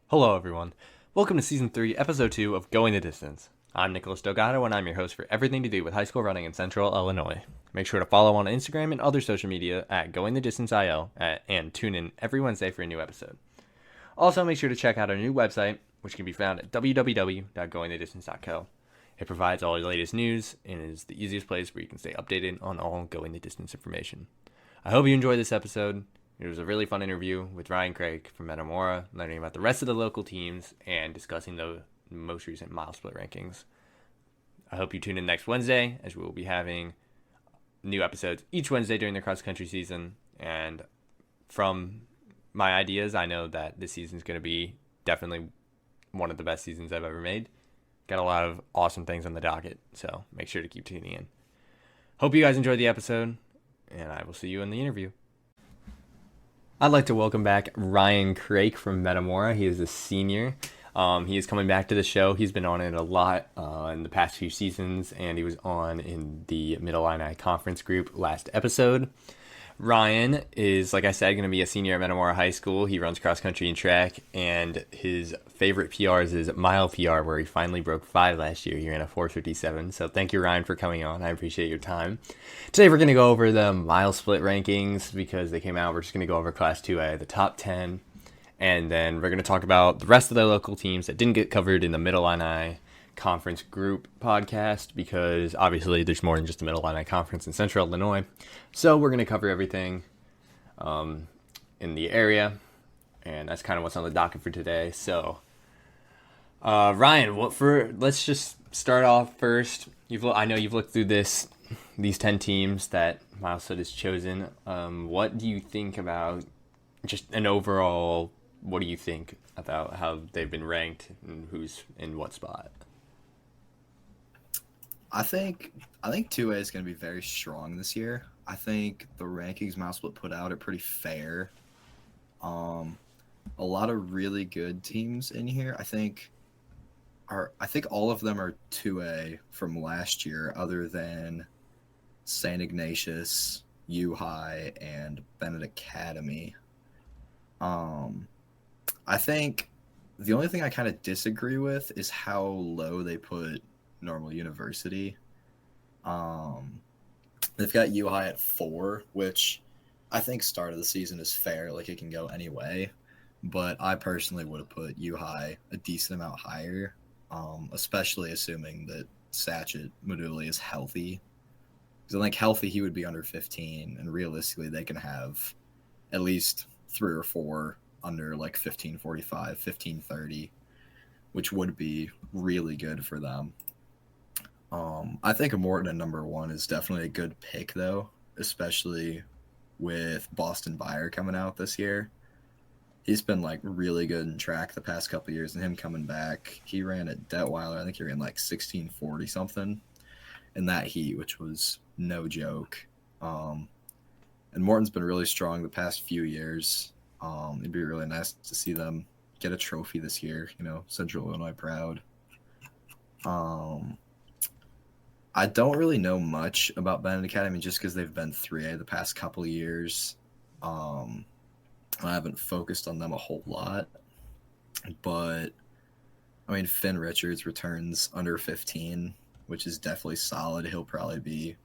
Hello, everyone. Welcome to Season 3, Episode 2 of Going the Distance. I'm Nicholas Delgado, and I'm your host for everything to do with high school running in Central Illinois. Make sure to follow on Instagram and other social media at Going the Distance IL and tune in every Wednesday for a new episode. Also, make sure to check out our new website, which can be found at www.goingthedistance.co. It provides all the latest news and is the easiest place where you can stay updated on all Going the Distance information. I hope you enjoy this episode. It was a really fun interview with Ryan Craig from Metamora, learning about the rest of the local teams and discussing the most recent mile split rankings. I hope you tune in next Wednesday, as we will be having new episodes each Wednesday during the cross country season. And from my ideas, I know that this season is going to be definitely one of the best seasons I've ever made. Got a lot of awesome things on the docket, so make sure to keep tuning in. Hope you guys enjoyed the episode, and I will see you in the interview. I'd like to welcome back Ryan Craik from Metamora. He is a senior. He is coming back to the show. He's been on it a lot in the past few seasons, and he was on in the Mid-Illini Conference group last episode. Ryan is, like I said, going to be a senior at Metamora High School. He runs cross country and track, and his favorite PRs is mile PR, where he finally broke 5 last year. He ran a 4:57. So thank you, Ryan, for coming on. I appreciate your time. Today we're going to go over the mile split rankings because they came out. We're just going to go over Class 2A, the top 10, and then we're going to talk about the rest of the local teams that didn't get covered in the Mid-Illini Conference group podcast, because obviously there's more than just the Mid-Illini Conference in Central Illinois. So we're going to cover everything in the area, and that's kind of what's on the docket for today. So Ryan, let's just start off first. I know you've looked through these 10 teams that Milestone has chosen. What do you think about just an overall? What do you think about how they've been ranked and who's in what spot? I think 2A is going to be very strong this year. I think the rankings Mousesplit put out are pretty fair. A lot of really good teams in here. I think all of them are 2A from last year, other than St. Ignatius, U High, and Bennett Academy. I think the only thing I kind of disagree with is how low they put Normal University. They've got U High at 4, which I think start of the season is fair. Like, it can go any way. But I personally would have put U High a decent amount higher, especially assuming that Satchit Maduli is healthy. Because I think healthy, he would be under 15, and realistically, they can have at least 3 or 4 under like 15:45, 15:30, which would be really good for them. I think Morton at number 1 is definitely a good pick, though, especially with Boston Beyer coming out this year. He's been like really good in track the past couple of years, and him coming back, he ran at Detweiler. I think he ran like 16:40 something in that heat, which was no joke. And Morton's been really strong the past few years. It'd be really nice to see them get a trophy this year. Central Illinois proud. I don't really know much about Bennett Academy just because they've been 3A the past couple of years. I haven't focused on them a whole lot. But, I mean, Finn Richards returns under 15, which is definitely solid. He'll probably be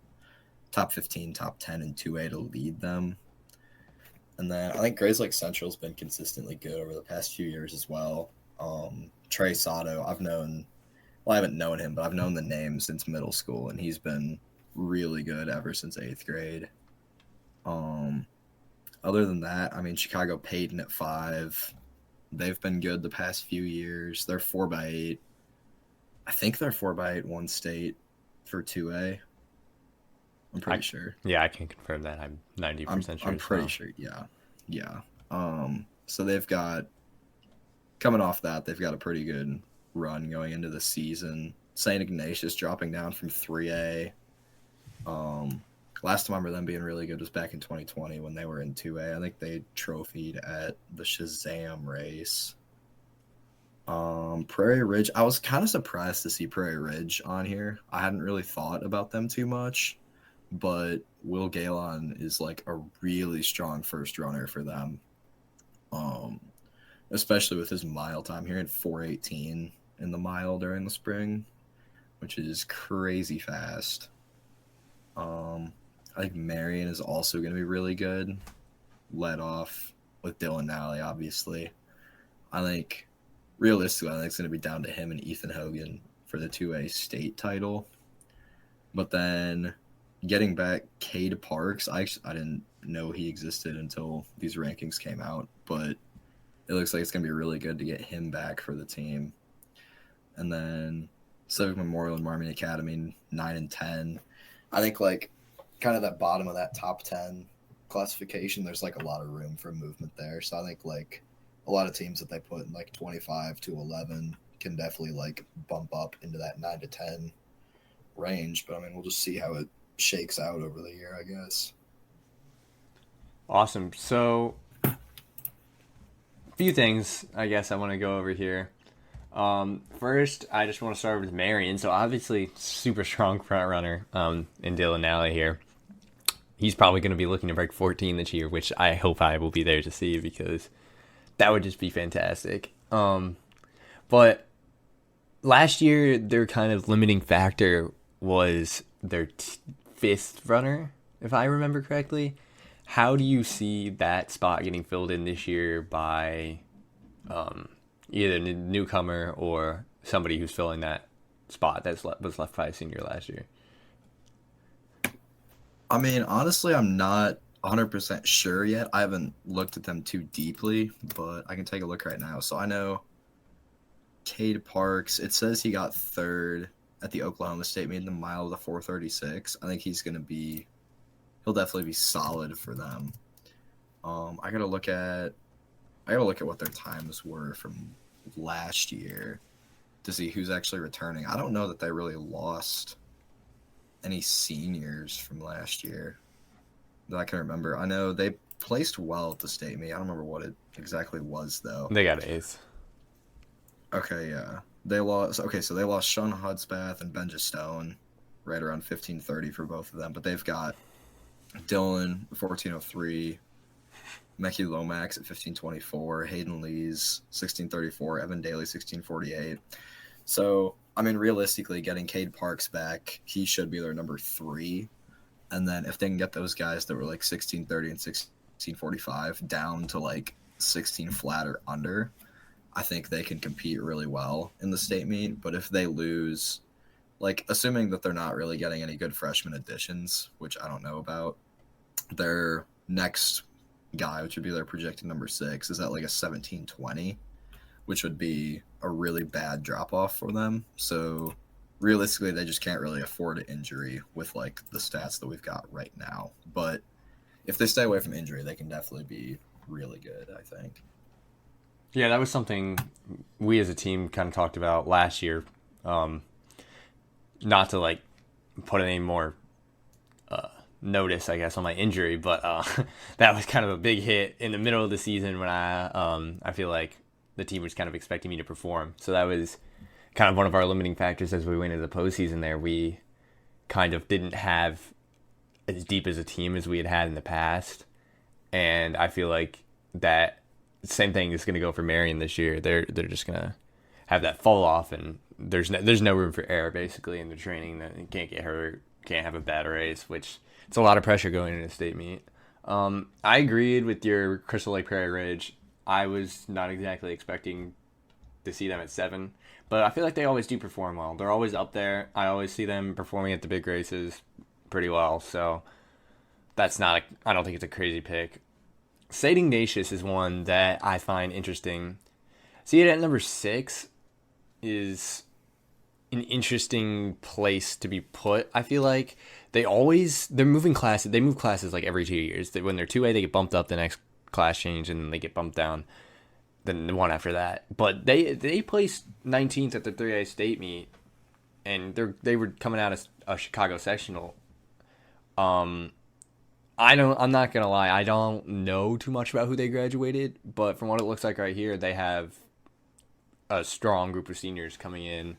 top 15, top 10 in 2A to lead them. And then I think Grays Lake Central's been consistently good over the past few years as well. Trey Sato, I haven't known him, but I've known the name since middle school, and he's been really good ever since 8th grade. Other than that, I mean, Chicago Peyton at 5. They've been good the past few years. They're 4x8. I think they're 4x8 one state for 2A. I'm pretty sure. Yeah, I can confirm that. I'm 90% sure. I'm pretty sure, yeah. Yeah. So they've got, coming off that, they've got a pretty good run going into the season. St. Ignatius dropping down from 3A. Last time I remember them being really good was back in 2020 when they were in 2A. I think they trophied at the Shazam race. Prairie Ridge, I was kind of surprised to see Prairie Ridge on here. I hadn't really thought about them too much, but Will Galen is like a really strong first runner for them. especially with his mile time here at 4:18 in the mile during the spring, which is crazy fast. I think Marion is also going to be really good, led off with Dylan Nally, obviously. I think, realistically, I think it's going to be down to him and Ethan Hogan for the 2A state title. But then getting back Cade Parks, I didn't know he existed until these rankings came out, but it looks like it's going to be really good to get him back for the team. And then Civic Memorial and Marmion Academy, 9 and 10. I think, like, kind of that bottom of that top 10 classification, there's, like, a lot of room for movement there. So I think, like, a lot of teams that they put in, like, 25 to 11 can definitely, like, bump up into that 9 to 10 range. But, I mean, we'll just see how it shakes out over the year, I guess. Awesome. So, a few things I guess I want to go over here. First, I just want to start with Marion. So obviously, super strong front runner in Dylan Nally here. He's probably going to be looking to break 14 this year, which I hope I will be there to see because that would just be fantastic. But last year, their kind of limiting factor was their fifth runner, if I remember correctly. How do you see that spot getting filled in this year by either a newcomer or somebody who's filling that spot that was left by a senior last year? I mean, honestly, I'm not 100% sure yet. I haven't looked at them too deeply, but I can take a look right now. So I know Cade Parks, it says he got third at the Oklahoma State meet in the mile of the 4:36. I think he'll definitely be solid for them. I gotta look at what their times were from last year to see who's actually returning. I don't know that they really lost any seniors from last year that I can remember. I know they placed well at the state meet. I don't remember what it exactly was though. They got eighth. Okay, yeah. They lost. Okay, so they lost Sean Hudspath and Benja Stone, right around 15:30 for both of them. But they've got Dylan 14:03, Mekhi Lomax at 15:24, Hayden Lees 16:34, Evan Daly 16:48. So I mean, realistically, getting Cade Parks back, he should be their number 3. And then if they can get those guys that were like 16:30 and 16:45 down to like 16 flat or under, I think they can compete really well in the state meet. But if they lose, like assuming that they're not really getting any good freshman additions, which I don't know about, their next guy, which would be their projected number 6, is at like a 17:20, which would be a really bad drop off for them. So realistically, they just can't really afford an injury with like the stats that we've got right now. But if they stay away from injury, they can definitely be really good, I think. Yeah, that was something we as a team kind of talked about last year. Not to like put any more notice, I guess, on my injury, but that was kind of a big hit in the middle of the season when I feel like the team was kind of expecting me to perform. So that was kind of one of our limiting factors as we went into the postseason there. We kind of didn't have as deep as a team as we had in the past. And I feel like that same thing is going to go for Marion this year. They're just going to have that fall off, and there's no room for error basically in the training. That you can't get hurt, can't have a bad race, which it's a lot of pressure going into a state meet. I agreed with your Crystal Lake Prairie Ridge. I was not exactly expecting to see them at 7, but I feel like they always do perform well. They're always up there. I always see them performing at the big races pretty well, so I don't think it's a crazy pick. St. Ignatius is one that I find interesting. See it at number 6 is an interesting place to be put. I feel like they're moving classes. They move classes like every 2 years. When they're 2A, they get bumped up the next class change, and then they get bumped down then the one after that. But they placed 19th at the 3A state meet, and they were coming out of a Chicago sectional. I'm not gonna lie, I don't know too much about who they graduated, but from what it looks like right here, they have a strong group of seniors coming in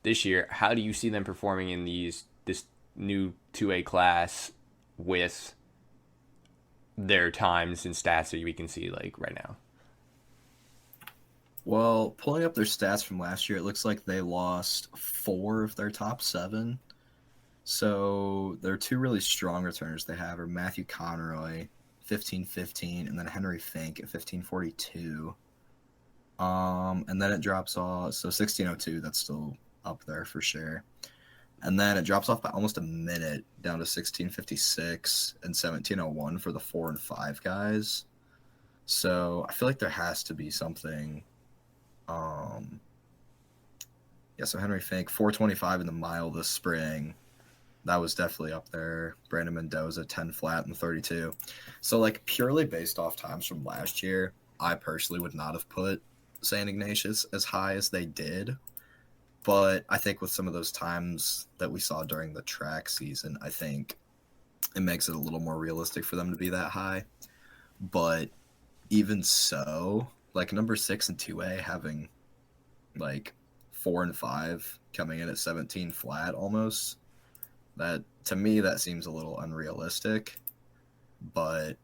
this year. How do you see them performing in this new 2A class with their times and stats that we can see like right now? Well, pulling up their stats from last year, it looks like they lost 4 of their top 7. So their two really strong returners they have are Matthew Conroy, 1515, and then Henry Fink at 1542. And then it drops off. So 1602, that's still up there for sure. And then it drops off by almost a minute down to 1656 and 1701 for the 4 and 5 guys. So I feel like there has to be something. Yeah, so Henry Fink, 425 in the mile this spring. That was definitely up there. Brandon Mendoza, 10 flat and 32. So, like, purely based off times from last year, I personally would not have put St. Ignatius as high as they did. But I think with some of those times that we saw during the track season, I think it makes it a little more realistic for them to be that high. But even so, like number 6 and 2A having like 4 and 5 coming in at 17 flat almost, that to me that seems a little unrealistic. But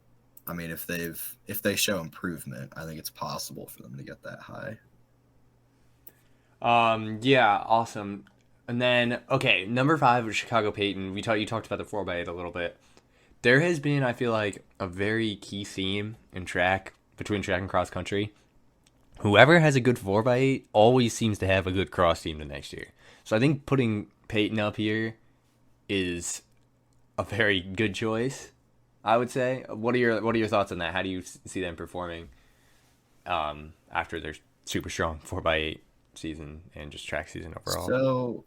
I mean, if they show improvement, I think it's possible for them to get that high. Yeah, awesome. And then, okay, number 5 was Chicago Peyton. You talked about the 4x8 a little bit. There has been, I feel like, a very key theme in track, between track and cross country. Whoever has a good 4x8 always seems to have a good cross team the next year. So I think putting Peyton up here is a very good choice, I would say. What are your thoughts on that? How do you see them performing after their super strong 4x8 season and just track season overall? So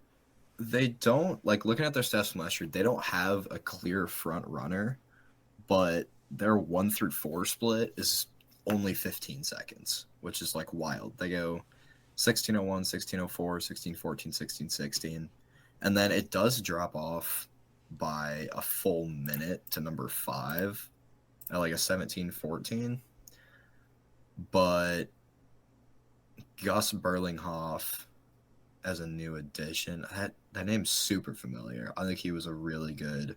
they don't, like, looking at their stats from last year, they don't have a clear front runner, but their 1 through 4 split is only 15 seconds, which is like wild. They go 1601, 1604, 1614, 1616, and then it does drop off by a full minute to number 5 at like a 1714. But Gus Berlinghoff as a new addition, that name's super familiar. I think he was a really good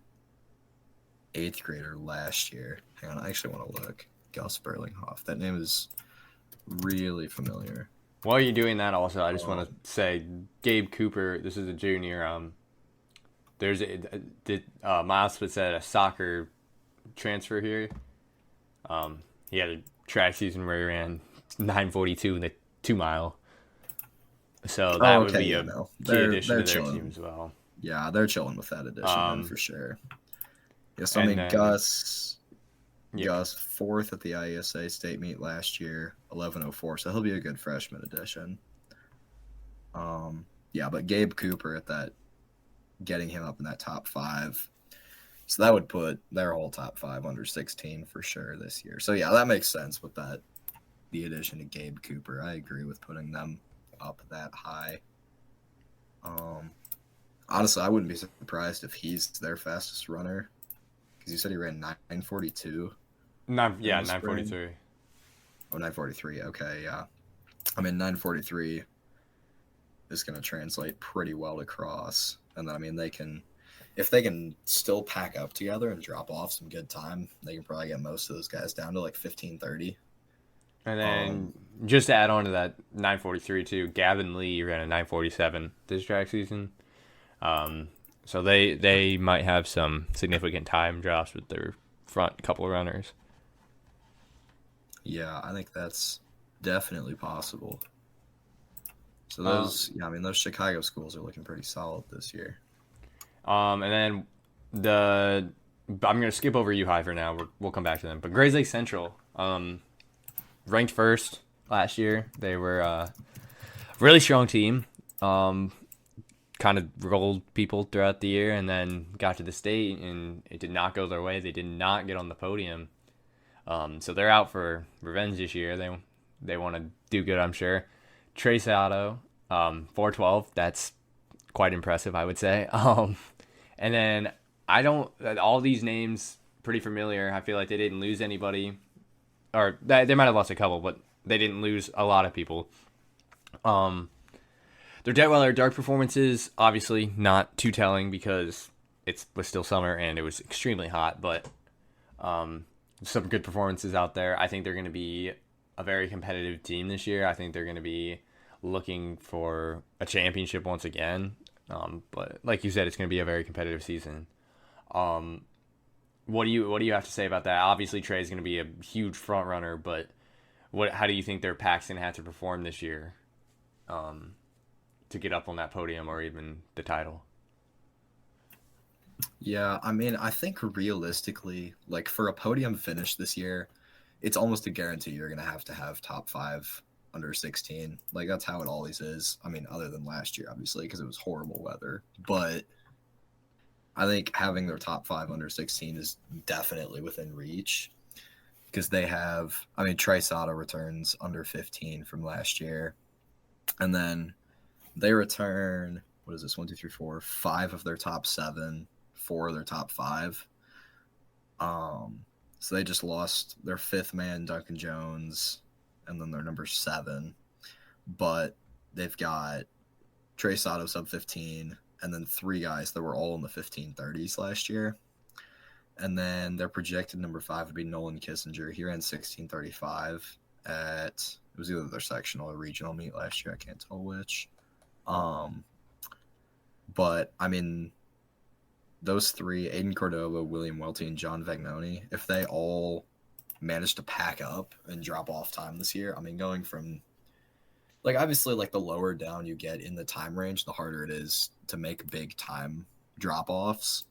8th grader last year. Hang on, I actually want to look. Gus Berlinghoff. That name is really familiar. While you're doing that, also, I just want to say Gabe Cooper. This is a junior. There's Miles Spitz had a soccer transfer here. He had a track season where he ran 9:42 in the 2 mile. So that would be a key addition to their team as well. Yeah, they're chilling with that addition for sure. Yes, I mean Gus 4th at the IESA state meet last year, 11:04. So he'll be a good freshman addition. Yeah, but Gabe Cooper at that, getting him up in that top 5. So that would put their whole top 5 under 16 for sure this year. So yeah, that makes sense with that. The addition to Gabe Cooper, I agree with putting them up that high. Honestly, I wouldn't be surprised if he's their fastest runner, because you said he ran 9:42. 9:43. Oh, 9:43. Okay, yeah. I mean, 9:43 is going to translate pretty well to cross, and then I mean if they can still pack up together and drop off some good time, they can probably get most of those guys down to like 15:30. And then just to add on to that 9:43 too, Gavin Lee ran a 9:47 this track season. So they might have some significant time drops with their front couple of runners. Yeah, I think that's definitely possible. So those Chicago schools are looking pretty solid this year. And then I'm gonna skip over U High for now. We'll come back to them. But Grays Lake Central, ranked first last year. They were a really strong team. Kind of rolled people throughout the year, and then got to the state, and it did not go their way. They did not get on the podium. So they're out for revenge this year. They want to do good, I'm sure. Trace Otto, 412. That's quite impressive, I would say. And then all these names pretty familiar. I feel like they didn't lose anybody, or they might have lost a couple, but they didn't lose a lot of people. Their Detweiler dark performances, obviously not too telling because it was still summer and it was extremely hot, but some good performances out there. I think they're going to be a very competitive team this year. I think they're going to be looking for a championship once again. But like you said, it's going to be a very competitive season. Um, what do you have to say about that? Obviously, Trey's going to be a huge front runner, but how do you think their pack's going to have to perform this year um, to get up on that podium or even the title? Yeah, I mean, I think realistically, like for a podium finish this year, it's almost a guarantee you're going to have top five under 16. Like that's how it always is. I mean, other than last year, obviously, because it was horrible weather. But I think having their top five under 16 is definitely within reach because they have, I mean, Trey Sato returns under 15 from last year. And then they return, what is this, one, two, three, four, five of their top seven, four of their top five. So they just lost their fifth man, Duncan Jones, and then their number seven. But they've got Trey Sato sub 15, and then three guys that were all in the 1530s last year. And then their projected number five would be Nolan Kissinger. He ran 1635 at, it was either their sectional or regional meet last year. I can't tell which. But I mean, those three, Aiden Cordova, William Welty, and John Vagnoni, if they all manage to pack up and drop off time this year, I mean, going from like obviously like the lower down you get in the time range, the harder it is to make big time drop offs.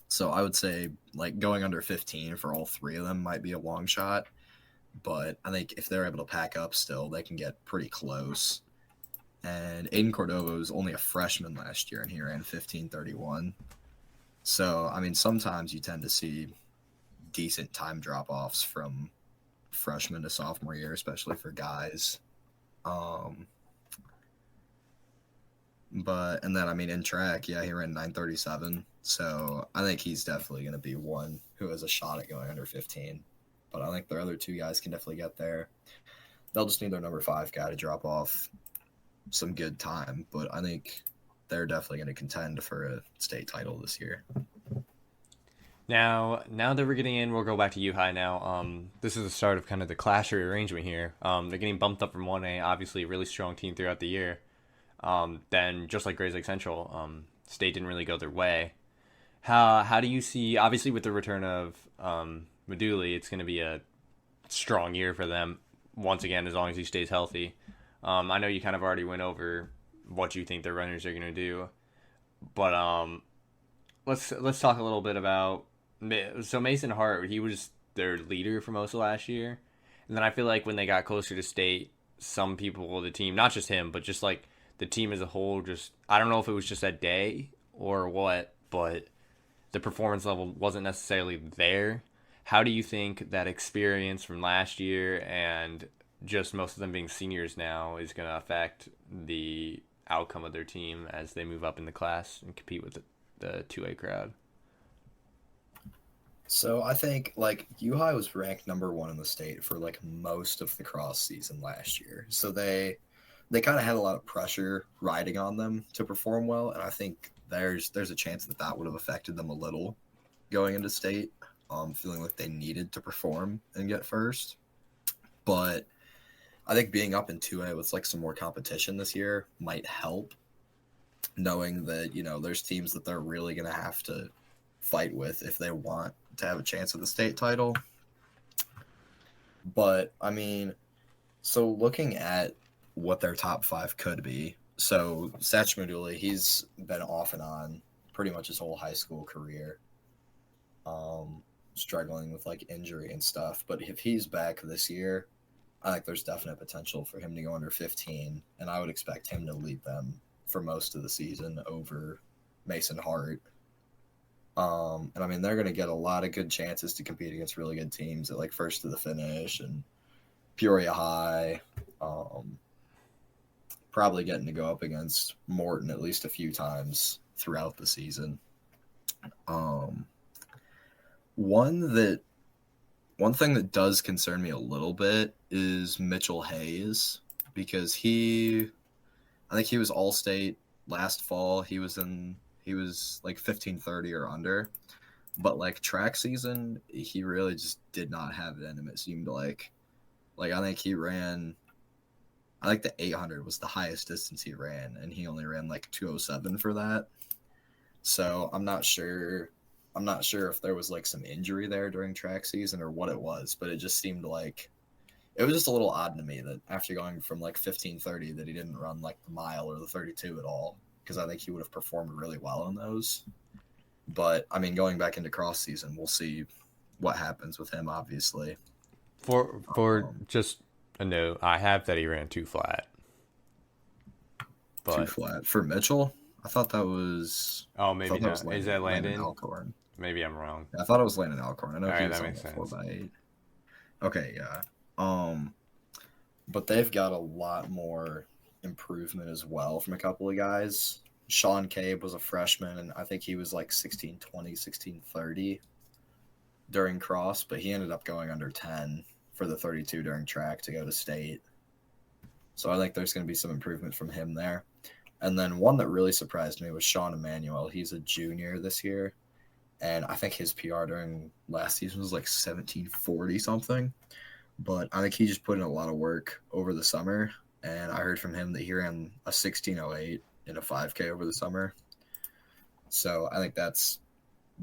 So I would say like going under 15 for all three of them might be a long shot. But I think if they're able to pack up still, they can get pretty close. And Aiden Cordova was only a freshman last year, and he ran 15:31. So, I mean, sometimes you tend to see decent time drop-offs from freshman to sophomore year, especially for guys. And then, I mean, in track, yeah, he ran 9:37. So I think he's definitely going to be one who has a shot at going under 15. But I think their other two guys can definitely get there. They'll just need their number five guy to drop off some good time. But I think they're definitely going to contend for a state title this year. Now that we're getting in, we'll go back to U High now. This is the start of kind of the class rearrangement here. They're getting bumped up from 1A, obviously a really strong team throughout the year. Then just like Grays Lake Central, state didn't really go their way. How do you see, obviously with the return of Meduli, it's going to be a strong year for them once again as long as he stays healthy. I know you kind of already went over what you think their runners are going to do, but let's talk a little bit about, so Mason Hart, he was their leader for most of last year, and then I feel like when they got closer to state, some people, the team, not just him, but just like the team as a whole, just I don't know if it was just that day or what, but the performance level wasn't necessarily there. How do you think that experience from last year and just most of them being seniors now is going to affect the outcome of their team as they move up in the class and compete with the 2A crowd? So I think like U High was ranked number one in the state for like most of the cross season last year. So they kind of had a lot of pressure riding on them to perform well, and I think there's a chance that would have affected them a little going into state, feeling like they needed to perform and get first. But I think being up in 2A with like some more competition this year might help, knowing that, you know, there's teams that they're really going to have to fight with if they want to have a chance at the state title. But, I mean, so looking at what their top five could be, so Satch Maduli, he's been off and on pretty much his whole high school career, struggling with like injury and stuff. But if he's back this year, I think there's definite potential for him to go under 15, and I would expect him to lead them for most of the season over Mason Hart. And I mean, they're going to get a lot of good chances to compete against really good teams at like first to the finish and Peoria High. Probably getting to go up against Morton at least a few times throughout the season. One thing that does concern me a little bit is Mitchell Hayes, because I think he was All-State last fall. He was like 15:30 or under, but like track season, he really just did not have it in him. It seemed like Like I think he ran. I think the 800 was the highest distance he ran, and he only ran like 207 for that. So I'm not sure. I'm not sure if there was like some injury there during track season or what it was, but it just seemed like it was just a little odd to me that after going from like 15:30 that he didn't run like the mile or the 32 at all, because I think he would have performed really well in those. But I mean, going back into cross season, we'll see what happens with him. Obviously, For um, just a note, I have that he ran too flat, too but flat for Mitchell. I thought that was. oh, I maybe thought that was not. Is that Landon Landon? Alcorn. Maybe I'm wrong. I thought it was Landon Alcorn. I know All he right, was that on makes the four sense. by 8. Okay, yeah. Um, but they've got a lot more improvement as well from a couple of guys. Sean Cabe was a freshman, and I think he was like 16:20, 16:30 during cross, but he ended up going under 10 for the 32 during track to go to state. So I think there's going to be some improvement from him there. And then one that really surprised me was Sean Emmanuel. He's a junior this year, and I think his PR during last season was like 1740 something. But I think he just put in a lot of work over the summer, and I heard from him that he ran a 16:08 in a 5K over the summer. So I think that's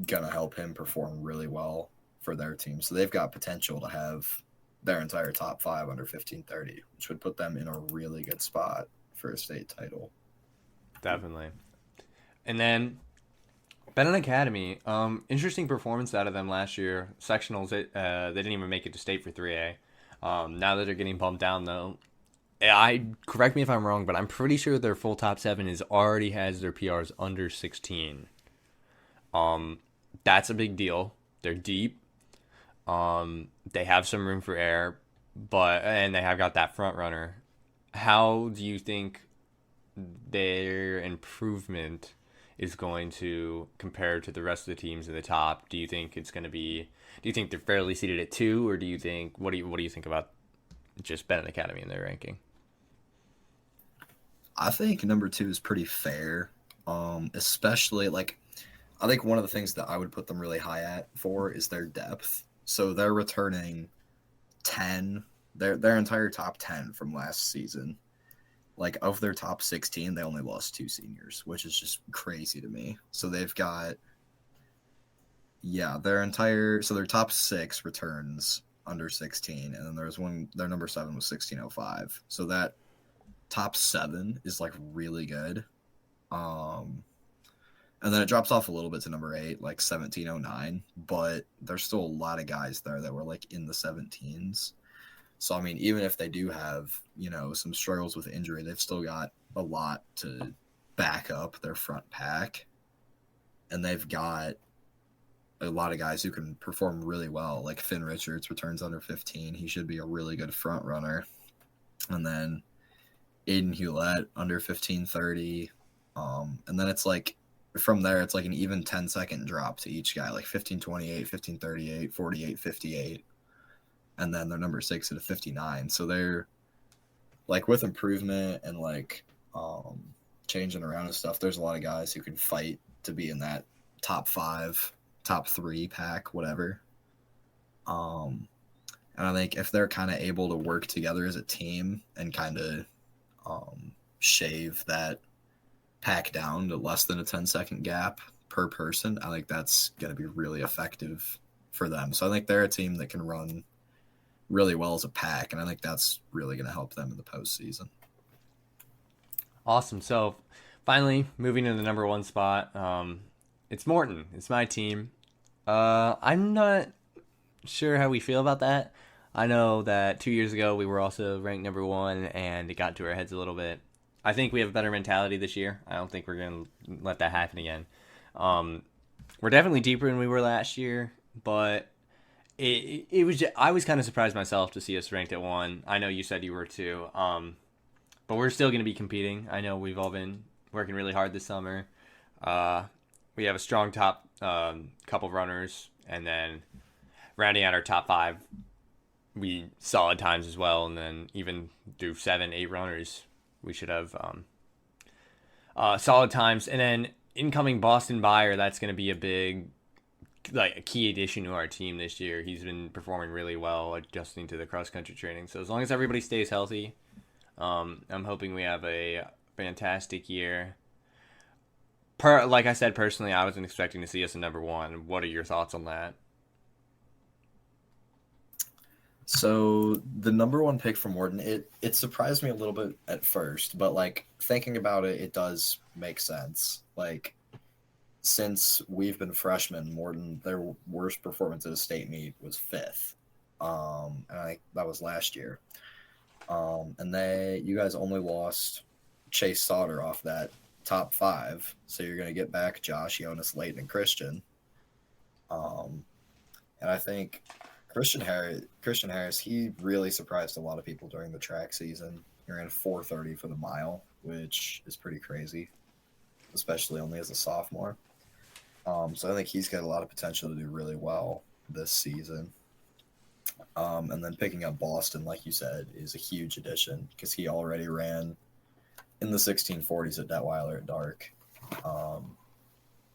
gonna help him perform really well for their team. So they've got potential to have their entire top 5 under 15:30, which would put them in a really good spot for a state title. Definitely. And then Bennett Academy, interesting performance out of them last year. Sectionals, they didn't even make it to state for 3A. Now that they're getting bumped down, though, I correct me if I'm wrong, but I'm pretty sure their full top 7 is already has their PRs under 16. That's a big deal. They're deep. They have some room for error, and they have got that front runner. How do you think their improvement is going to compare to the rest of the teams in the top? Do you think it's going to be? Do you think they're fairly seated at 2, or do you think what do you think about just Bennett Academy in their ranking? I think number 2 is pretty fair. Especially like I think one of the things that I would put them really high at for is their depth. So they're returning 10, their entire top 10 from last season. Like of their top 16, they only lost 2 seniors, which is just crazy to me. So they've got their top 6 returns under 16, and then there's one their number 7 was 1605. So that top 7 is like really good. Um and then it drops off a little bit to number 8, like 1709, but there's still a lot of guys there that were like in the 17s. So I mean, even if they do have, some struggles with injury, they've still got a lot to back up their front pack. And they've got a lot of guys who can perform really well. Like Finn Richards returns under 15. He should be a really good front runner. And then Aiden Hewlett under 15:30. And then it's like from there, it's like an even 10-second drop to each guy, like 15:28, 15:38, 48:58. And then they're number 6 at a 59. So they're like with improvement and like changing around and stuff, there's a lot of guys who can fight to be in that top 5, top 3 pack, whatever. And I think if they're kind of able to work together as a team and kind of shave that pack down to less than a 10-second gap per person, I think that's going to be really effective for them. So I think they're a team that can run really well as a pack, and I think that's really going to help them in the postseason. Awesome. So finally, moving to the number 1 spot, it's Morton. It's my team. I'm not sure how we feel about that. I know that 2 years ago we were also ranked number 1, and it got to our heads a little bit. I think we have a better mentality this year. I don't think we're going to let that happen again. We're definitely deeper than we were last year, but it was I was kind of surprised myself to see us ranked at 1. I know you said you were too, but we're still going to be competing. I know we've all been working really hard this summer. We have a strong top couple runners, and then rounding out our top 5, we solid times as well, and then even through 7, 8 runners, we should have solid times. And then incoming Boston buyer, that's going to be a big like a key addition to our team this year. He's been performing really well, adjusting to the cross country training. So as long as everybody stays healthy, I'm hoping we have a fantastic year. Like I said, personally, I wasn't expecting to see us in number one. What are your thoughts on that? So the number one pick from Morton, it surprised me a little bit at first, but like thinking about it, it does make sense. Like since we've been freshmen, Morton, their worst performance at a state meet was fifth. And I think that was last year. And you guys only lost Chase Sauter off that top five, so you're gonna get back Josh, Jonas, Layton, and Christian. Um, and I think Christian Harris, he really surprised a lot of people during the track season. He ran 4:30 for the mile, which is pretty crazy, especially only as a sophomore. So I think he's got a lot of potential to do really well this season. And then picking up Boston, like you said, is a huge addition because he already ran in the 1640s at Detweiler at Dark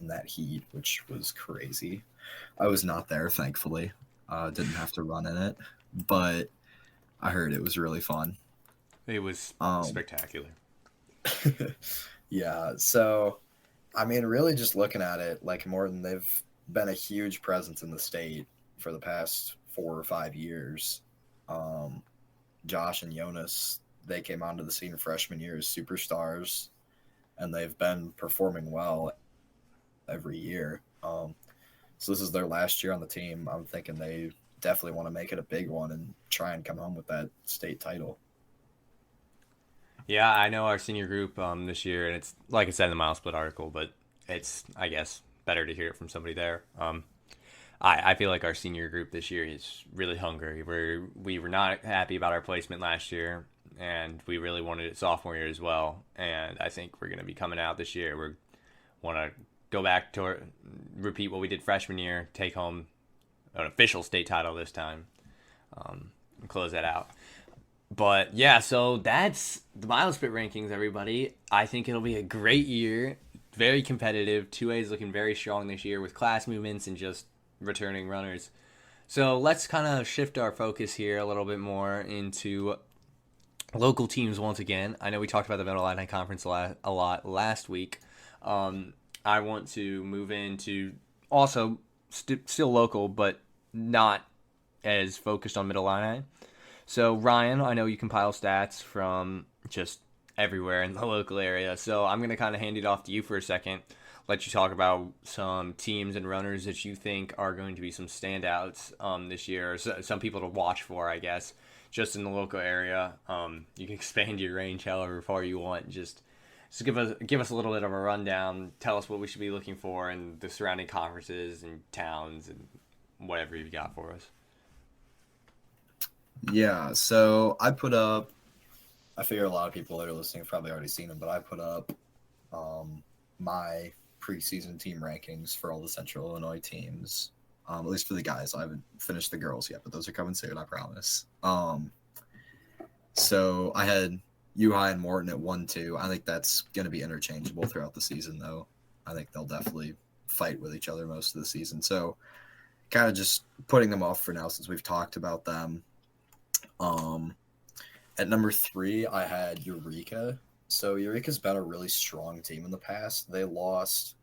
in that heat, which was crazy. I was not there, thankfully. Didn't have to run in it, but I heard it was really fun. It was Um, spectacular. yeah, so I mean, really just looking at it, like Morton, they've been a huge presence in the state for the past 4 or 5 years. Um, Josh and Jonas, they came onto the scene freshman year as superstars, and they've been performing well every year. So this is their last year on the team. I'm thinking they definitely want to make it a big one and try and come home with that state title. Yeah, I know our senior group this year, and it's like I said in the mile split article, but it's I guess better to hear it from somebody there. I feel like our senior group this year is really hungry. We were not happy about our placement last year, and we really wanted it sophomore year as well. And I think we're going to be coming out this year. We want to go back to repeat what we did freshman year, take home an official state title this time, and close that out. But yeah, so that's the mile split rankings, everybody. I think it'll be a great year, very competitive. 2A is looking very strong this year with class movements and just returning runners. So let's kind of shift our focus here a little bit more into local teams once again. I know we talked about the Middle Illini Conference a lot last week. I want to move into also still local, but not as focused on Middle Illini. So Ryan, I know you compile stats from just everywhere in the local area. So I'm going to kind of hand it off to you for a second. Let you talk about some teams and runners that you think are going to be some standouts this year. So, some people to watch for, I guess, just in the local area. You can expand your range however far you want. Just give us a little bit of a rundown. Tell us what we should be looking for in the surrounding conferences and towns and whatever you've got for us. Yeah, so I put up, I figure a lot of people that are listening have probably already seen them, but I put up my preseason team rankings for all the Central Illinois teams, at least for the guys. I haven't finished the girls yet, but those are coming soon, I promise. So I had U-High and Morton at 1-2. I think that's going to be interchangeable throughout the season, though. I think they'll definitely fight with each other most of the season. So kind of just putting them off for now since we've talked about them. At number 3, I had Eureka. So Eureka's been a really strong team in the past. They lost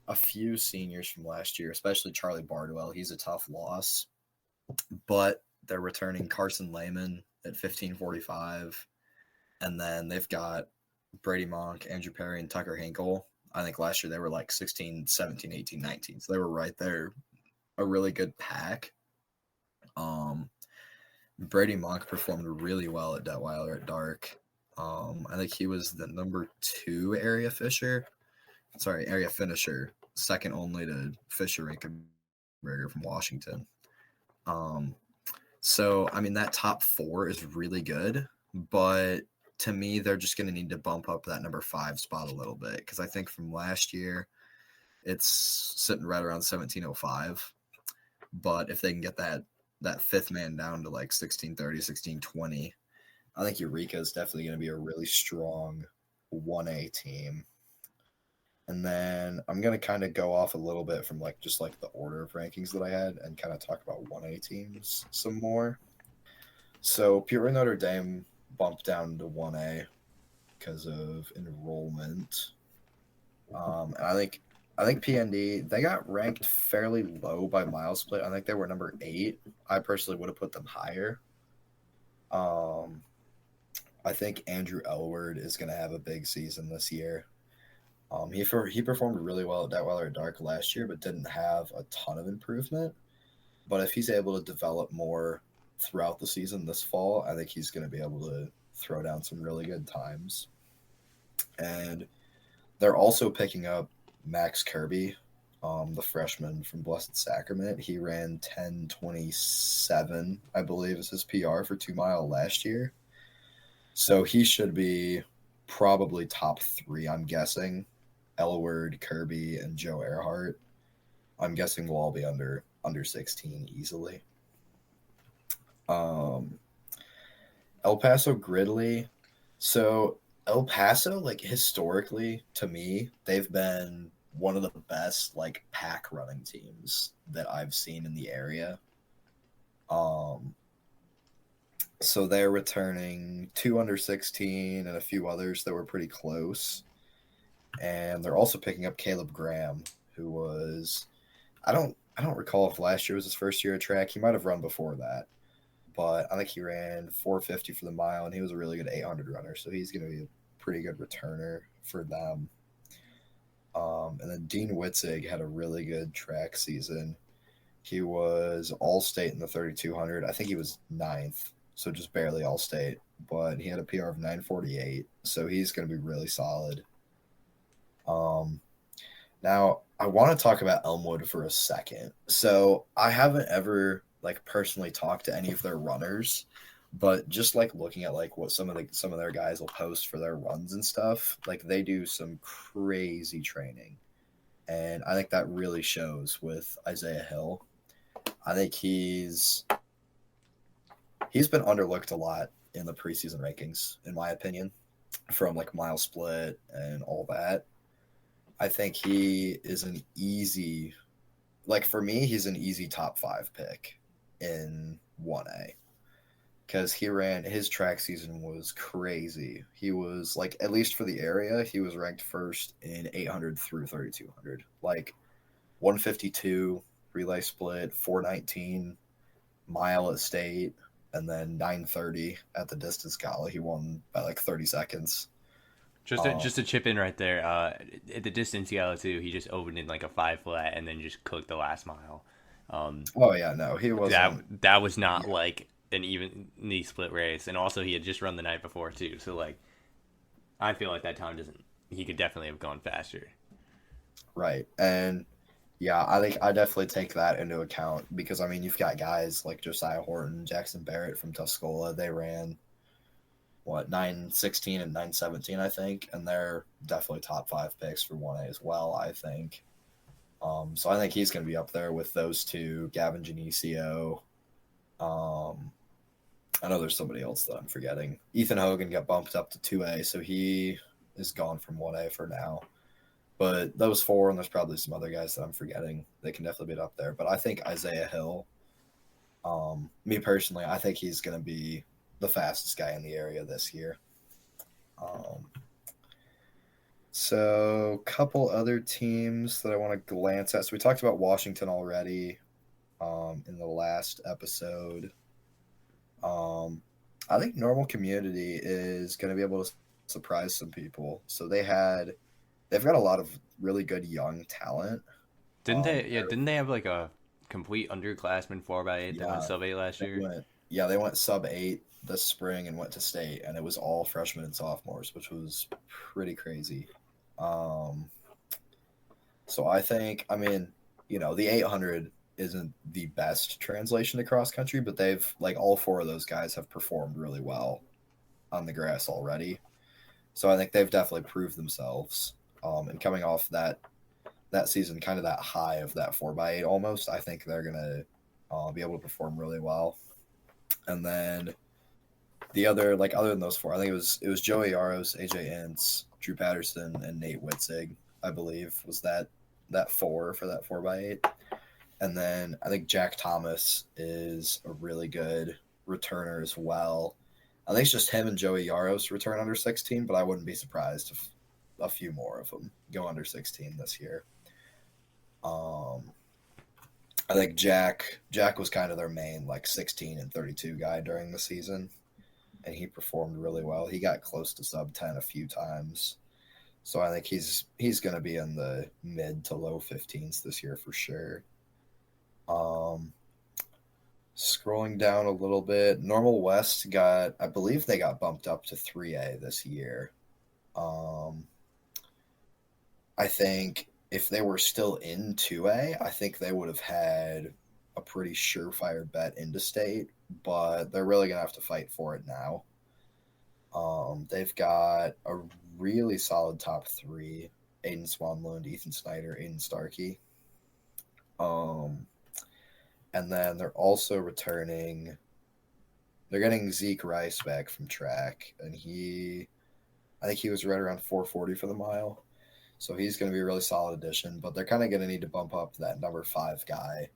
a few seniors from last year, especially Charlie Bardwell. He's a tough loss, but they're returning Carson Lehman at 15:45, and then they've got Brady Monk, Andrew Perry, and Tucker Hinkle. I think last year they were like 16, 17, 18, 19. So they were right there, a really good pack. Brady Monk performed really well at Detweiler at Dark. I think he was the number 2 area finisher, second only to Fisher Rinkenberger from Washington. So, I mean, that top 4 is really good, but to me, they're just going to need to bump up that number 5 spot a little bit because I think from last year, it's sitting right around 1705. But if they can get that 5th man down to like 1630, 1620, I think Eureka is definitely going to be a really strong 1A team. And then I'm gonna kind of go off a little bit from like just like the order of rankings that I had and kind of talk about 1A teams some more. So Peoria Notre Dame bumped down to 1A because of enrollment. And I think PND they got ranked fairly low by mile split. I think they were number 8. I personally would have put them higher. Um, I think Andrew Elward is going to have a big season this year. He performed really well at Detweiler Dark last year, but didn't have a ton of improvement. But if he's able to develop more throughout the season this fall, I think he's going to be able to throw down some really good times. And they're also picking up Max Kirby, the freshman from Blessed Sacrament. He ran 10:27, I believe, is his PR for 2 mile last year. So he should be probably top 3, I'm guessing. Elward, Kirby, and Joe Earhart. I'm guessing will all be under 16 easily. El Paso Gridley. So El Paso, like historically, to me, they've been one of the best like pack running teams that I've seen in the area. Um, so they're returning 2 under 16 and a few others that were pretty close. And they're also picking up Caleb Graham, who was I don't recall if last year was his first year at track. He might have run before that, but I think he ran 450 for the mile, and he was a really good 800 runner. So he's going to be a pretty good returner for them. And then Dean Witzig had a really good track season. He was all state in the 3200. I think he was ninth, so just barely all state, but he had a PR of 948. So he's going to be really solid. Now I want to talk about Elmwood for a second. So I haven't ever like personally talked to any of their runners, but just like looking at like what some of their guys will post for their runs and stuff, like they do some crazy training. And I think that really shows with Isaiah Hill. I think he's been underlooked a lot in the preseason rankings, in my opinion, from like mile split and all that. I think he is an easy, like for me, he's an easy top 5 pick in 1A because he ran his track season was crazy. He was like, at least for the area, he was ranked first in 800 through 3200, like 152 relay split, 419 mile at state, and then 930 at the distance gala. He won by like 30 seconds. Just to chip in right there, at the distance yellow too, he just opened in like a 5 flat and then just cooked the last mile. Oh yeah, no, he wasn't. That was not Yeah, like an evenly split race, and also he had just run the night before too. So like, I feel like that time doesn't. He could definitely have gone faster. right. And yeah, I think I definitely take that into account because I mean you've got guys like Josiah Horton, Jackson Barrett from Tuscola. They ran what 916 and 917, I think, and they're definitely top 5 picks for 1A as well, I think. So I think he's going to be up there with those two, Gavin Genesio. I know there's somebody else that I'm forgetting. Ethan Hogan got bumped up to 2A, so he is gone from 1A for now. But those 4, and there's probably some other guys that I'm forgetting. They can definitely be up there. But I think Isaiah Hill, me personally, I think he's going to be the fastest guy in the area this year. So, a couple other teams that I want to glance at. So, we talked about Washington already in the last episode. I think Normal Community is going to be able to surprise some people. So, they've got a lot of really good young talent. Didn't they? Yeah, didn't they have like a complete underclassmen 4x8 that went Yeah, sub 8 last they year? went sub 8 this spring and went to state, and it was all freshmen and sophomores, which was pretty crazy. Um, so I think, I mean, the 800 isn't the best translation to cross country, but they've like all 4 of those guys have performed really well on the grass already. So I think they've definitely proved themselves. And coming off that season, kind of that high of that 4x8 almost, I think they're gonna be able to perform really well. And then the other, like other than those 4, I think it was Joey Yaros, AJ Ince, Drew Patterson, and Nate Witzig I believe, was that 4 for that 4x8. And then I think Jack Thomas is a really good returner as well. I think it's just him and Joey Yaros return under 16, but I wouldn't be surprised if a few more of them go under 16 this year. Um, I think Jack was kind of their main like 16 and 32 guy during the season, and he performed really well. He got close to sub 10 a few times. So I think he's going to be in the mid to low 15s this year for sure. Um, Scrolling down a little bit, Normal West I believe they got bumped up to 3A this year. Um, I think if they were still in 2A, I think they would have had a pretty surefire bet into state, but they're really going to have to fight for it now. They've got a really solid top three: Aiden Swanlund, Ethan Snyder, Aiden Starkey. And then they're also returning. They're getting Zeke Rice back from track, and I think he was right around 440 for the mile. So he's going to be a really solid addition, but they're kind of going to need to bump up that number 5 guy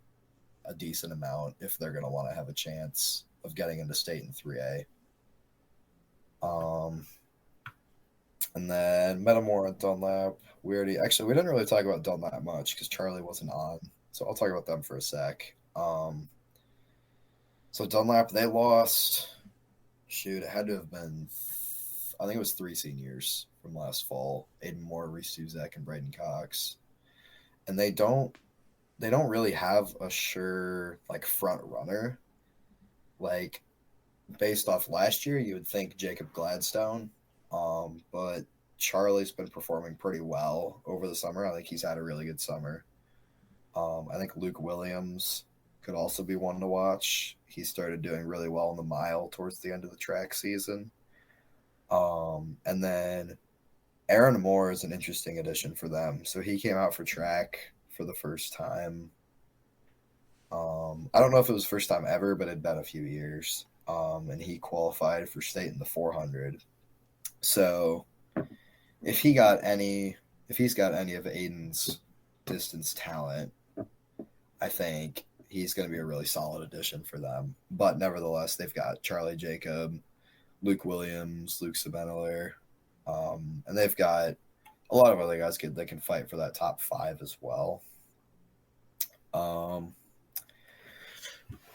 a decent amount if they're going to want to have a chance of getting into state in 3A. And then Metamore and Dunlap. We didn't really talk about Dunlap much because Charlie wasn't on. So I'll talk about them for a sec. So Dunlap, they lost. Shoot, it had to have been. I think it was 3 seniors from last fall: Aiden Moore, Reese Suzak, and Braden Cox. And they don't really have a sure like front runner. Like based off last year, you would think Jacob Gladstone, but Charlie's been performing pretty well over the summer. I think he's had a really good summer. I think Luke Williams could also be one to watch. He started doing really well in the mile towards the end of the track season. And then Aaron Moore is an interesting addition for them. So he came out for track for the first time. I don't know if it was first time ever, but it'd been a few years. And he qualified for state in the 400. So if he's got any of Aiden's distance talent, I think he's going to be a really solid addition for them. But nevertheless, they've got Charlie Jacob, Luke Williams, Luke Sabenler, and they've got a lot of other guys that can fight for that top 5 as well.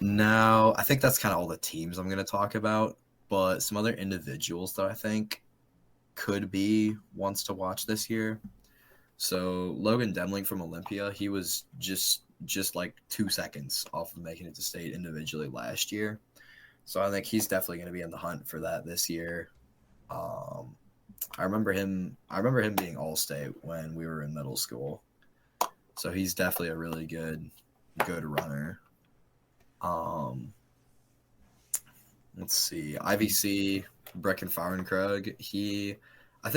Now, I think that's kind of all the teams I'm going to talk about, but some other individuals that I think could be ones to watch this year. So Logan Demling from Olympia, he was just like 2 seconds off of making it to state individually last year. So I think he's definitely going to be in the hunt for that this year. I remember him being all-state when we were in middle school. So he's definitely a really good runner. Let's see. IVC, Brecken Fahrenkrug, I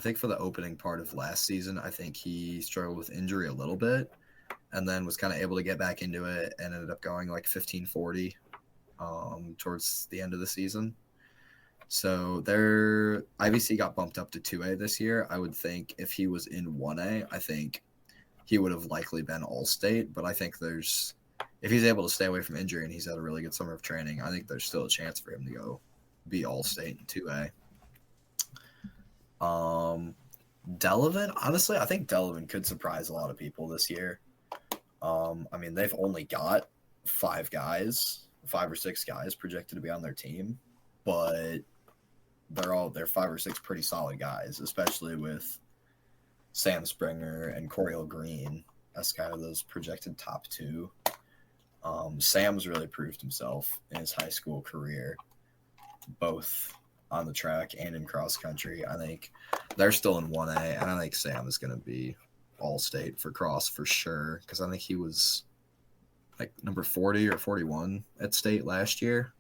think for the opening part of last season, I think he struggled with injury a little bit and then was kind of able to get back into it and ended up going like 1540 towards the end of the season. So their IVC got bumped up to 2A this year. I would think if he was in 1A, I think he would have likely been all-state, but I think if he's able to stay away from injury and he's had a really good summer of training, I think there's still a chance for him to go be all-state in 2A. Delavan, honestly, I think Delavan could surprise a lot of people this year. I mean, they've only got 5 or 6 guys projected to be on their team, but they're 5 or 6 pretty solid guys, especially with Sam Springer and Coriel Green as kind of those projected top 2. Sam's really proved himself in his high school career, both on the track and in cross country. I think they're still in 1A, and I think Sam is going to be all-state for cross for sure, because I think he was like number 40 or 41 at state last year.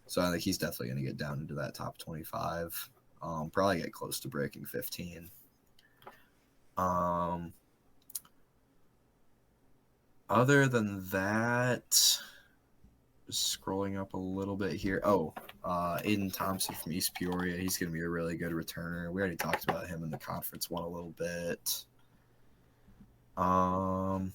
So I think he's definitely going to get down into that top 25, probably get close to breaking 15. Other than that, Just scrolling up a little bit here. Oh, Aiden Thompson from East Peoria. He's going to be a really good returner. We already talked about him in the conference one a little bit. And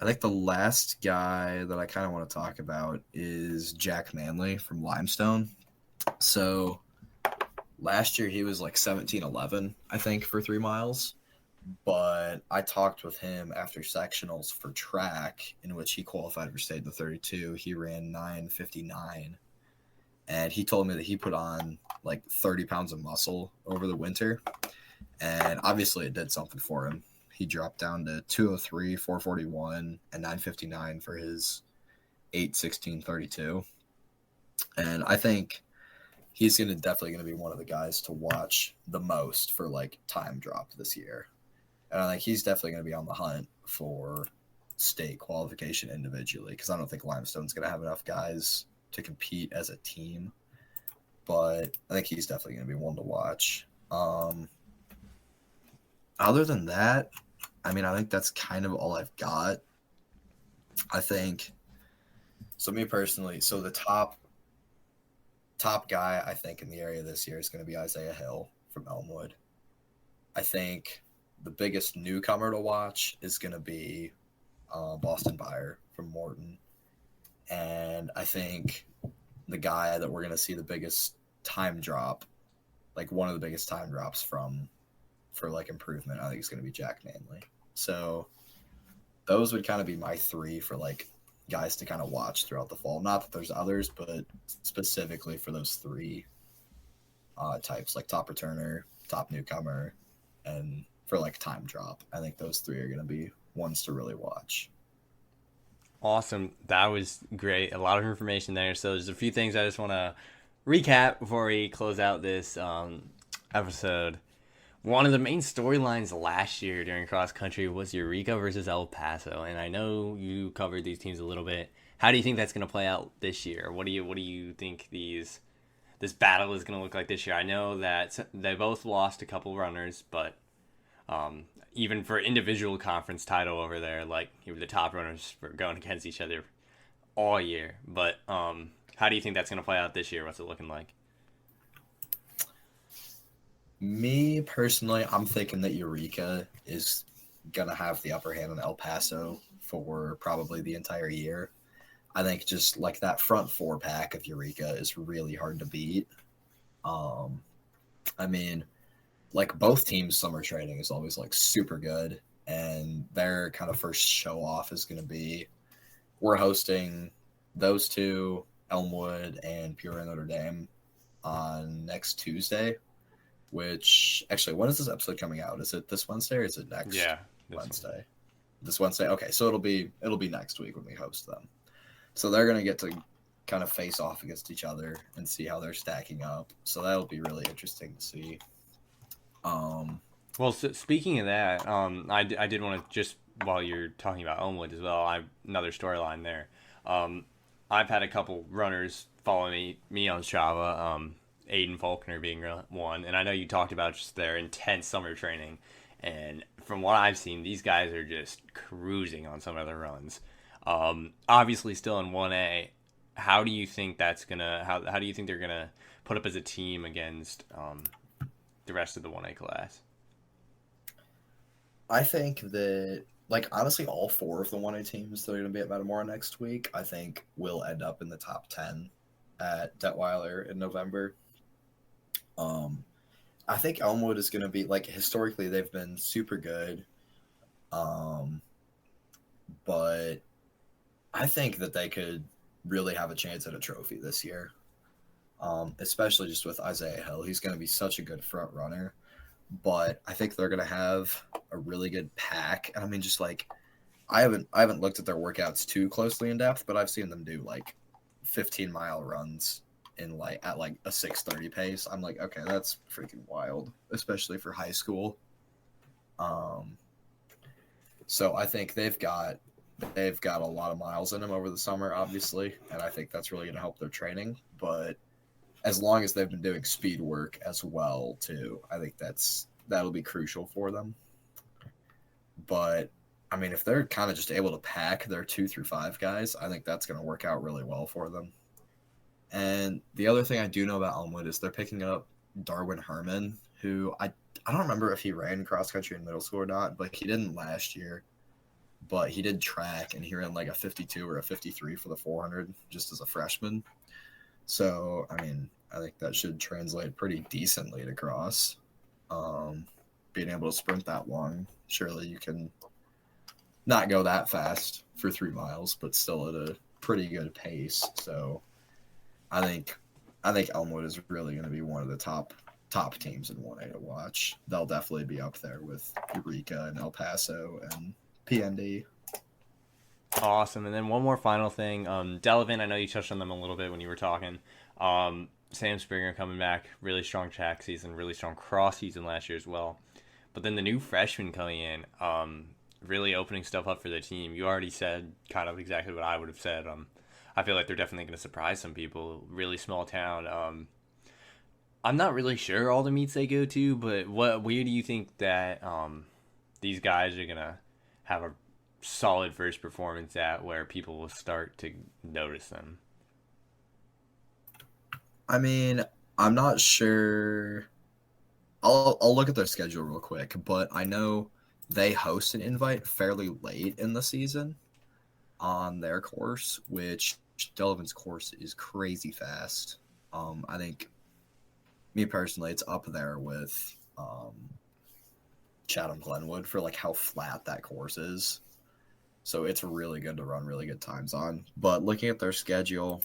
I think the last guy that I kind of want to talk about is Jack Manley from Limestone. So last year he was like 17-11, I think, for 3 miles. But I talked with him after sectionals for track, in which he qualified for state in the 32. He ran 9:59, and he told me that he put on like 30 pounds of muscle over the winter, and obviously it did something for him. He dropped down to 203, 441, and 9:59 for his 8:16:32. And I think he's definitely going to be one of the guys to watch the most for like time drop this year. And I think he's definitely going to be on the hunt for state qualification individually, because I don't think Limestone's going to have enough guys to compete as a team. But I think he's definitely going to be one to watch. Other than that, I mean, I think that's kind of all I've got. I think, so me personally, so the top guy I think in the area this year is going to be Isaiah Hill from Elmwood. I think the biggest newcomer to watch is going to be Boston Byer from Morton. And I think the guy that we're going to see the biggest time drop, like one of the biggest time drops for like improvement, I think it's going to be Jack Manley. So those would kind of be my 3 for like guys to kind of watch throughout the fall. Not that there's others, but specifically for those 3 types, like top returner, top newcomer, and for like time drop. I think those 3 are going to be ones to really watch. Awesome. That was great. A lot of information there. So there's a few things I just want to recap before we close out this episode. One of the main storylines last year during cross country was Eureka versus El Paso, and I know you covered these teams a little bit. How do you think that's going to play out this year? What do you think this battle is going to look like this year? I know that they both lost a couple runners, but even for individual conference title over there, like you were the top runners for going against each other all year. But how do you think that's going to play out this year? What's it looking like? Me personally, I'm thinking that Eureka is going to have the upper hand on El Paso for probably the entire year. I think just like that front 4 pack of Eureka is really hard to beat. I mean, like both teams' summer training is always like super good, and their kind of first show off is going to be, we're hosting those 2, Elmwood and Peoria Notre Dame, on next Tuesday. Which actually, when is this episode coming out? Is it this Wednesday or is it next Wednesday? This Wednesday. Okay, so it'll be next week when we host them. So they're gonna get to kind of face off against each other and see how they're stacking up. So that'll be really interesting to see. Well, so speaking of that, I did want to, just while you're talking about Elmwood as well, another storyline there. I've had a couple runners follow me on Strava. Aiden Faulkner being one, and I know you talked about just their intense summer training, and from what I've seen, these guys are just cruising on some of their runs. Obviously still in 1A. How do you think that's gonna how do you think they're gonna put up as a team against the rest of the 1A class? I think that, like, honestly, all 4 of the 1A teams that are going to be at Metamora next week, I think will end up in the top 10 at Detweiler in November. I think Elmwood is going to be, like, historically they've been super good. But I think that they could really have a chance at a trophy this year. Especially just with Isaiah Hill. He's going to be such a good front runner. But I think they're going to have a really good pack. And I mean, just like, I haven't looked at their workouts too closely in depth, but I've seen them do like 15-mile runs in at a 6:30 pace. I'm like, okay, that's freaking wild, especially for high school. So I think they've got a lot of miles in them over the summer, obviously, and I think that's really going to help their training. But as long as they've been doing speed work as well too, I think that'll be crucial for them. But I mean, if they're kind of just able to pack their 2 through 5 guys, I think that's going to work out really well for them. And the other thing I do know about Elmwood is they're picking up Darwin Herman, who I don't remember if he ran cross country in middle school or not, but he didn't last year. But he did track, and he ran like a 52 or a 53 for the 400 just as a freshman. So, I mean, I think that should translate pretty decently to cross. Being able to sprint that long, surely you can not go that fast for 3 miles, but still at a pretty good pace. So, I think Elmwood is really going to be one of the top teams in 1A to watch. They'll definitely be up there with Eureka and El Paso and PND. Awesome. And then one more final thing. Delavan, I know you touched on them a little bit when you were talking. Sam Springer coming back, really strong track season, really strong cross season last year as well. But then the new freshman coming in, really opening stuff up for the team. You already said kind of exactly what I would have said. I feel like they're definitely going to surprise some people. Really small town. I'm not really sure all the meets they go to, but where do you think that these guys are going to have a solid first performance at where people will start to notice them? I mean, I'm not sure. I'll look at their schedule real quick, but I know they host an invite fairly late in the season on their course, which Delavan's course is crazy fast. I think, me personally, it's up there with Chatham Glenwood for like how flat that course is. So it's really good to run really good times on. But looking at their schedule,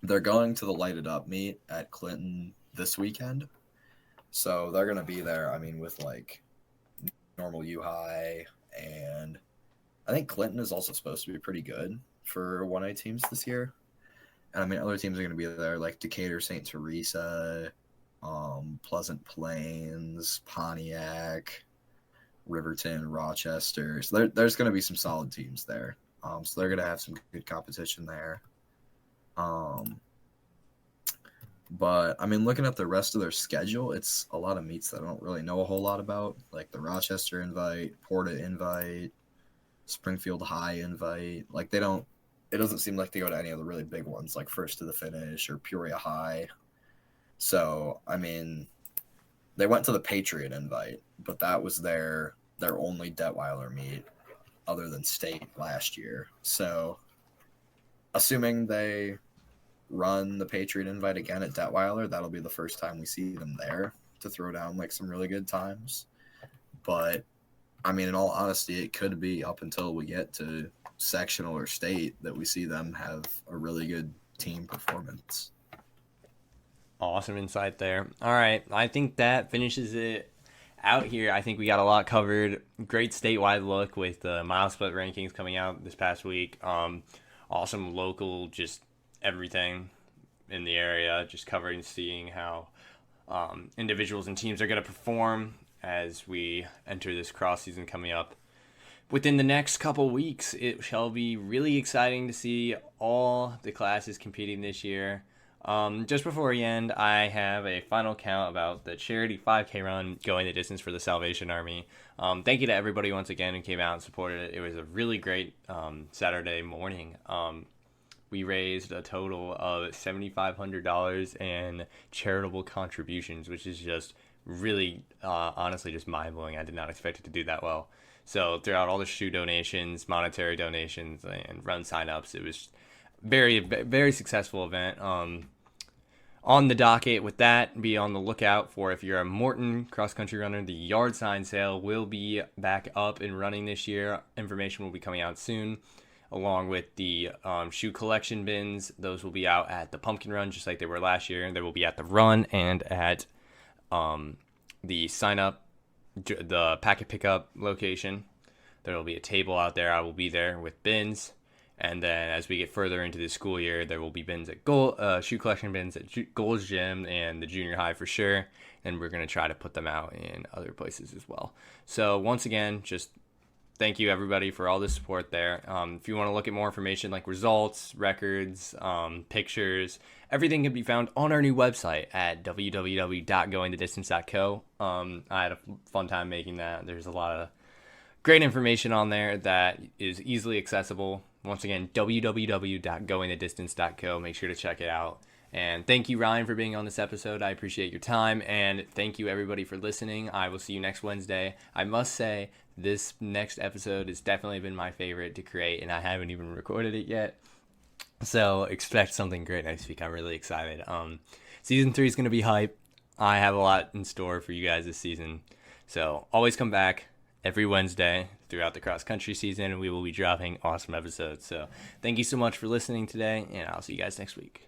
they're going to the Lighted Up meet at Clinton this weekend. So they're going to be there, I mean, with like normal U High, and I think Clinton is also supposed to be pretty good for 1A teams this year. And I mean, other teams are going to be there, like Decatur, St. Teresa, Pleasant Plains, Pontiac, Riverton, Rochester. So there's going to be some solid teams there. So they're going to have some good competition there. But I mean, looking at the rest of their schedule, it's a lot of meets that I don't really know a whole lot about, like the Rochester invite, Porta invite, Springfield High invite. Like it doesn't seem like they go to any of the really big ones, like First to the Finish or Peoria High. So, I mean, they went to the Patriot invite, but that was their only Detweiler meet other than state last year. So, assuming they run the Patriot invite again at Detweiler, that'll be the first time we see them there to throw down like some really good times. But I mean, in all honesty, it could be up until we get to sectional or state that we see them have a really good team performance. Awesome insight there. All right, I think that finishes it out here. I think we got a lot covered. Great statewide look with the mile split rankings coming out this past week. Awesome local, just everything in the area, just covering, seeing how individuals and teams are going to perform as we enter this cross season coming up. Within the next couple weeks, it shall be really exciting to see all the classes competing this year. Just before we end, I have a final count about the charity 5K run going the distance for the Salvation Army. Thank you to everybody once again who came out and supported it. It was a really great Saturday morning. We raised a total of $7,500 in charitable contributions, which is just really, honestly, just mind-blowing. I did not expect it to do that well. So throughout all the shoe donations, monetary donations, and run signups, it was very, very successful event. On the docket with that, be on the lookout for, if you're a Morton cross-country runner, the yard sign sale will be back up and running this year. Information will be coming out soon, along with the shoe collection bins. Those will be out at the Pumpkin Run, just like they were last year. They will be at the Run and at the sign-up, the packet pickup location. There will be a table out there. I will be there with bins. And then as we get further into the school year, there will be bins at shoe collection bins at Gold's Gym and the junior high for sure. And we're going to try to put them out in other places as well. So once again, just thank you everybody for all the support there. If you want to look at more information like results, records, pictures, everything can be found on our new website at www.goingthedistance.co. I had a fun time making that. There's a lot of great information on there that is easily accessible. Once again, www.goingthedistance.co. Make sure to check it out. And thank you, Ryan, for being on this episode. I appreciate your time. And thank you, everybody, for listening. I will see you next Wednesday. I must say, this next episode has definitely been my favorite to create, and I haven't even recorded it yet. So expect something great next week. I'm really excited. Season 3 is going to be hype. I have a lot in store for you guys this season. So always come back every Wednesday throughout the cross-country season, and we will be dropping awesome episodes. So thank you so much for listening today, and I'll see you guys next week.